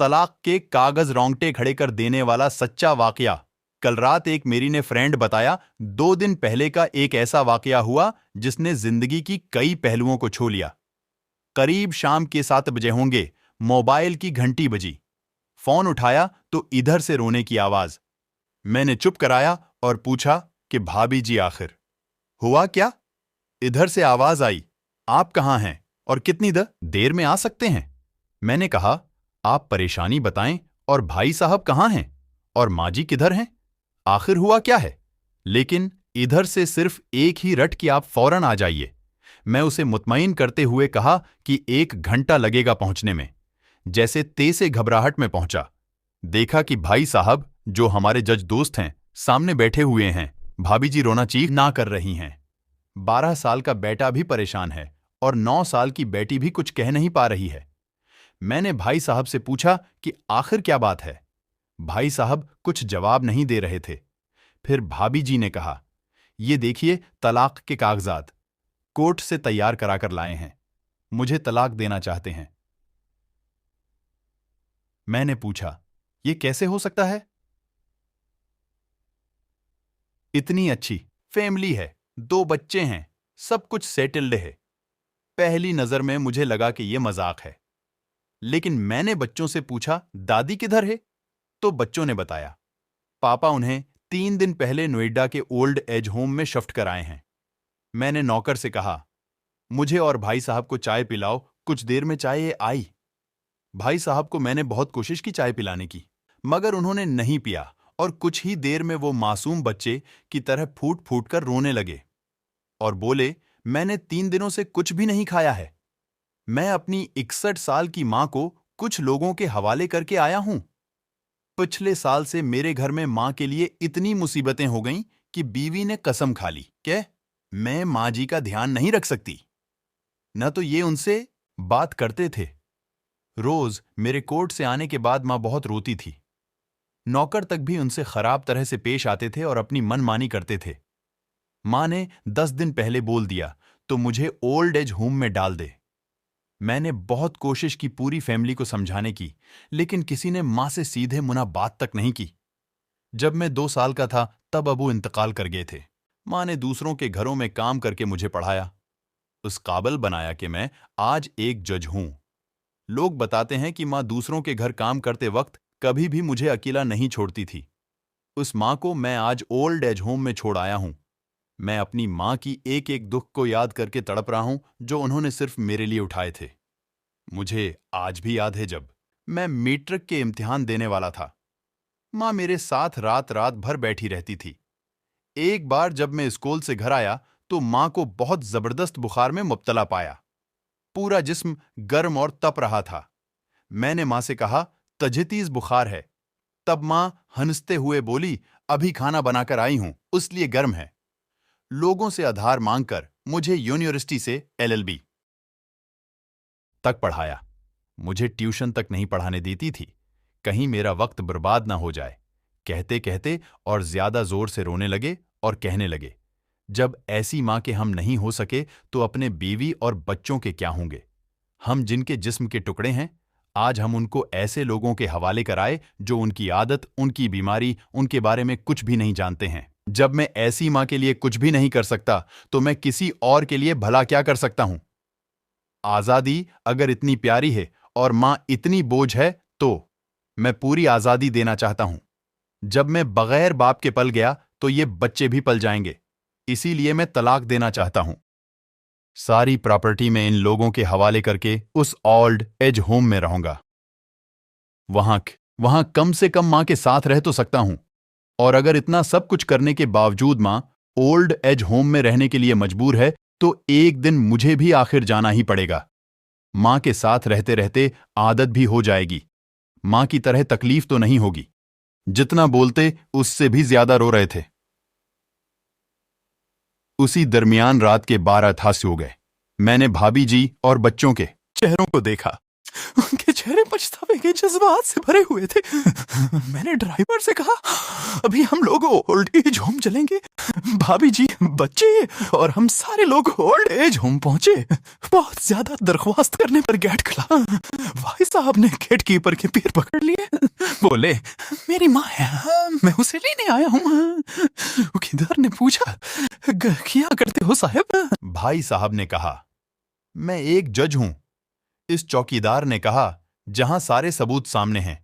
तलाक के कागज रोंगटे खड़े कर देने वाला सच्चा वाकया। कल रात एक मेरी ने फ्रेंड बताया, 2 दिन पहले का एक ऐसा वाकया हुआ जिसने जिंदगी की कई पहलुओं को छू लिया। करीब शाम के 7 बजे होंगे, मोबाइल की घंटी बजी। फोन उठाया तो इधर से रोने की आवाज। मैंने चुप कराया और पूछा कि भाभी जी आखिर हुआ क्या? इधर से आवाज आई, आप कहाँ हैं और कितनी देर में आ सकते हैं? मैंने कहा, आप परेशानी बताएं और भाई साहब कहाँ हैं और माँ जी किधर हैं? आखिर हुआ क्या है? लेकिन इधर से सिर्फ एक ही रट कि आप फौरन आ जाइए। मैं उसे मुतमईन करते हुए कहा कि 1 घंटा लगेगा पहुंचने में। जैसे तेज घबराहट में पहुंचा, देखा कि भाई साहब जो हमारे जज दोस्त हैं सामने बैठे हुए हैं। भाभी जी रोना चीख ना कर रही हैं। 12 साल का बेटा भी परेशान है और 9 साल की बेटी भी कुछ कह नहीं पा रही है। मैंने भाई साहब से पूछा कि आखिर क्या बात है। भाई साहब कुछ जवाब नहीं दे रहे थे। फिर भाभी जी ने कहा, ये देखिए तलाक के कागजात कोर्ट से तैयार कराकर लाए हैं, मुझे तलाक देना चाहते हैं। मैंने पूछा, ये कैसे हो सकता है? इतनी अच्छी फैमिली है, 2 बच्चे हैं, सब कुछ सेटल्ड है। पहली नजर में मुझे लगा कि यह मजाक है, लेकिन मैंने बच्चों से पूछा, दादी किधर है? तो बच्चों ने बताया, पापा उन्हें 3 दिन पहले नोएडा के ओल्ड एज होम में शिफ्ट कराए हैं। मैंने नौकर से कहा, मुझे और भाई साहब को चाय पिलाओ, कुछ देर में चाय आई। भाई साहब को मैंने बहुत कोशिश की चाय पिलाने की, मगर उन्होंने नहीं पिया और कुछ ही देर में वो मासूम बच्चे की तरह फूट फूट कर रोने लगे और बोले, मैंने 3 दिनों से कुछ भी नहीं खाया है। मैं अपनी 61 साल की मां को कुछ लोगों के हवाले करके आया हूं। पिछले साल से मेरे घर में मां के लिए इतनी मुसीबतें हो गईं कि बीवी ने कसम खा ली कि मैं मां जी का ध्यान नहीं रख सकती। न तो ये उनसे बात करते थे। रोज मेरे कोर्ट से आने के बाद मां बहुत रोती थी। नौकर तक भी उनसे खराब तरह से पेश आते थे और अपनी मनमानी करते थे। मां ने 10 दिन पहले बोल दिया तो मुझे ओल्ड एज होम में डाल दे। मैंने बहुत कोशिश की पूरी फैमिली को समझाने की, लेकिन किसी ने मां से सीधे मुना बात तक नहीं की। जब मैं 2 साल का था तब अबू इंतकाल कर गए थे। मां ने दूसरों के घरों में काम करके मुझे पढ़ाया, उस काबिल बनाया कि मैं आज एक जज हूं। लोग बताते हैं कि मां दूसरों के घर काम करते वक्त कभी भी मुझे अकेला नहीं छोड़ती थी। उस मां को मैं आज ओल्ड एज होम में छोड़ आया हूं। मैं अपनी मां की एक एक दुख को याद करके तड़प रहा हूं जो उन्होंने सिर्फ मेरे लिए उठाए थे। मुझे आज भी याद है जब मैं मैट्रिक के इम्तिहान देने वाला था। मां मेरे साथ रात रात भर बैठी रहती थी। एक बार जब मैं स्कूल से घर आया तो मां को बहुत जबरदस्त बुखार में मुब्तला पाया। पूरा जिस्म गर्म और तप रहा था। मैंने मां से कहा, तजहीज़ बुखार है। तब मां हंसते हुए बोली, अभी खाना बनाकर आई हूं, उसलिए गर्म है। लोगों से आधार मांगकर मुझे यूनिवर्सिटी से LLB तक पढ़ाया। मुझे ट्यूशन तक नहीं पढ़ाने देती थी, कहीं मेरा वक्त बर्बाद ना हो जाए। कहते कहते और ज्यादा जोर से रोने लगे और कहने लगे, जब ऐसी मां के हम नहीं हो सके तो अपने बीवी और बच्चों के क्या होंगे? हम जिनके जिस्म के टुकड़े हैं, आज हम उनको ऐसे लोगों के हवाले कराए जो उनकी आदत, उनकी बीमारी, उनके बारे में कुछ भी नहीं जानते हैं। जब मैं ऐसी मां के लिए कुछ भी नहीं कर सकता तो मैं किसी और के लिए भला क्या कर सकता हूं? आजादी अगर इतनी प्यारी है और मां इतनी बोझ है तो मैं पूरी आजादी देना चाहता हूं। जब मैं बगैर बाप के पल गया तो ये बच्चे भी पल जाएंगे, इसीलिए मैं तलाक देना चाहता हूं। सारी प्रॉपर्टी में इन लोगों के हवाले करके उस ओल्ड एज होम में रहूंगा। वहां कम से कम मां के साथ रह तो सकता हूं, और अगर इतना सब कुछ करने के बावजूद मां ओल्ड एज होम में रहने के लिए मजबूर है तो एक दिन मुझे भी आखिर जाना ही पड़ेगा। मां के साथ रहते रहते आदत भी हो जाएगी। मां की तरह तकलीफ तो नहीं होगी। जितना बोलते उससे भी ज्यादा रो रहे थे। उसी दरमियान रात के 12 थासे हो गए। मैंने भाभी जी और बच्चों के चेहरों को देखा। उनके चेहरे पछतावे के जज्बात से भरे हुए थे। मैंने ड्राइवर से कहा, अभी हम लोग ओल्ड एज होम चलेंगे। भाभी जी, बच्चे और हम सारे लोग ओल्ड एज होम पहुंचे। बहुत ज्यादा दरख्वास्त करने पर गेट खुला। भाई साहब ने गेट कीपर के पैर पकड़ लिए। बोले, मेरी माँ है, मैं उसे लेने आया हूँ। किधर ने पूछा, क्या करते हो साहब? भाई साहब ने कहा, मैं एक जज हूं। इस चौकीदार ने कहा, जहां सारे सबूत सामने हैं,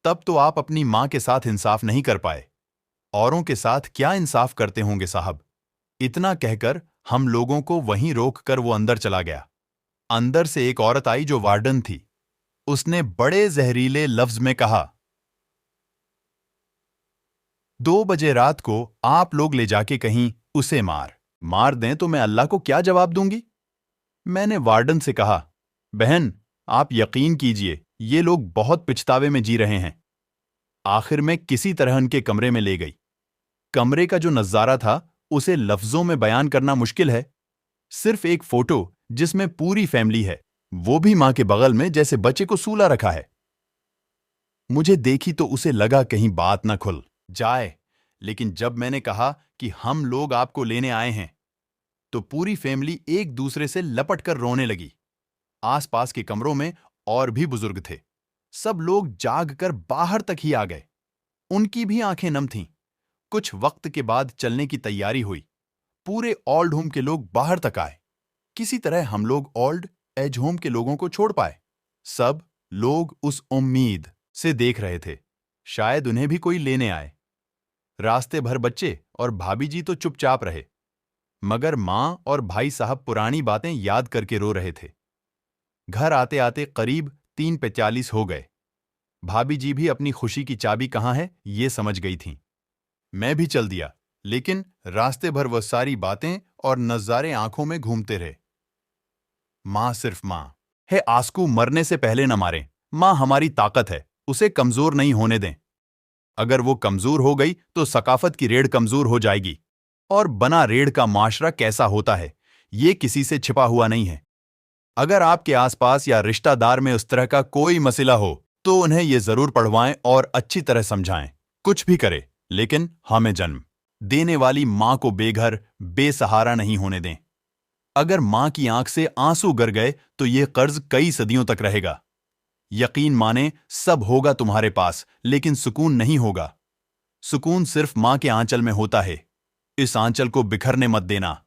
तब तो आप अपनी मां के साथ इंसाफ नहीं कर पाए। औरों के साथ क्या इंसाफ करते होंगे साहब? इतना कहकर हम लोगों को वहीं रोककर वो अंदर चला गया। अंदर से एक औरत आई जो वार्डन थी। उसने बड़े जहरीले लफ्ज में कहा, 2 बजे रात को आप लोग ले जाके कहीं उसे मार दें तो मैं अल्लाह को क्या जवाब दूंगी? मैंने वार्डन से कहा, बहन, आप यकीन कीजिए, ये लोग बहुत पिछतावे में जी रहे हैं। आखिर में किसी तरह उनके कमरे में ले गई। कमरे का जो नजारा था उसे लफ्जों में बयान करना मुश्किल है। सिर्फ एक फोटो जिसमें पूरी फैमिली है, वो भी मां के बगल में जैसे बच्चे को सूला रखा है। मुझे देखी तो उसे लगा कहीं बात ना खुल जाए, लेकिन जब मैंने कहा कि हम लोग आपको लेने आए हैं, तो पूरी फैमिली एक दूसरे से लपट कर रोने लगी। आसपास के कमरों में और भी बुजुर्ग थे। सब लोग जाग कर बाहर तक ही आ गए। उनकी भी आंखें नम थीं। कुछ वक्त के बाद चलने की तैयारी हुई। पूरे ओल्ड होम के लोग बाहर तक आए। किसी तरह हम लोग ओल्ड एज होम के लोगों को छोड़ पाए। सब लोग उस उम्मीद से देख रहे थे, शायद उन्हें भी कोई लेने आए। रास्ते भर बच्चे और भाभी जी तो चुपचाप रहे, मगर मां और भाई साहब पुरानी बातें याद करके रो रहे थे। घर आते आते करीब 3:45 हो गए। भाभी जी भी अपनी खुशी की चाबी कहाँ है ये समझ गई थीं। मैं भी चल दिया, लेकिन रास्ते भर वह सारी बातें और नजारे आंखों में घूमते रहे। मां सिर्फ मां है, आंसू मरने से पहले न मारें। मां हमारी ताकत है, उसे कमजोर नहीं होने दें। अगर वो कमजोर हो गई तो सकाफत की रेड़ कमजोर हो जाएगी। और बना रेड़ का माशरा कैसा होता है, ये किसी से छिपा हुआ नहीं है। अगर आपके आसपास या रिश्तेदार में उस तरह का कोई मसला हो तो उन्हें ये जरूर पढ़वाएं और अच्छी तरह समझाएं। कुछ भी करे, लेकिन हमें जन्म देने वाली मां को बेघर बेसहारा नहीं होने दें। अगर मां की आंख से आंसू गिर गए तो ये कर्ज कई सदियों तक रहेगा। यकीन माने, सब होगा तुम्हारे पास, लेकिन सुकून नहीं होगा। सुकून सिर्फ मां के आंचल में होता है। इस आंचल को बिखरने मत देना।